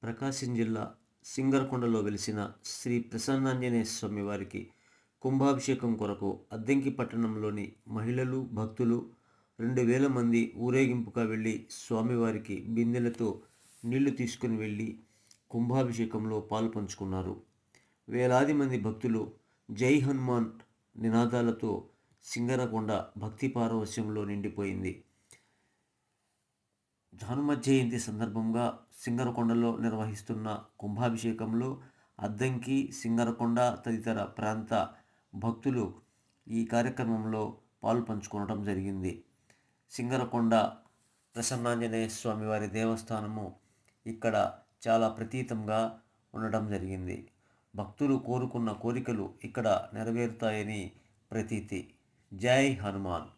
ప్రకాశం జిల్లా సింగరకొండలో వెలిసిన శ్రీ ప్రసన్నాంజనేయ స్వామి వారికి కుంభాభిషేకం కొరకు అద్దంకి పట్టణంలోని మహిళలు భక్తులు 2000 మంది ఊరేగింపుగా వెళ్ళి స్వామివారికి బిందెలతో నీళ్లు తీసుకుని వెళ్ళి కుంభాభిషేకంలో పాలు పంచుకున్నారు. వేలాది మంది భక్తులు జై హనుమాన్ నినాదాలతో సింగరకొండ భక్తి పారవస్యంలో నిండిపోయింది. హనుమ జయంతి సందర్భంగా సింగరకొండలో నిర్వహిస్తున్న కుంభాభిషేకంలో అద్దంకి, సింగరకొండ తదితర ప్రాంత భక్తులు ఈ కార్యక్రమంలో పాలు పంచుకోవడం జరిగింది. సింగరకొండ ప్రసన్నాంజనేయ స్వామి వారి దేవస్థానము ఇక్కడ చాలా ప్రతీతంగా ఉండడం జరిగింది. భక్తులు కోరుకున్న కోరికలు ఇక్కడ నెరవేరుతాయని ప్రతీతి. జై హనుమాన్.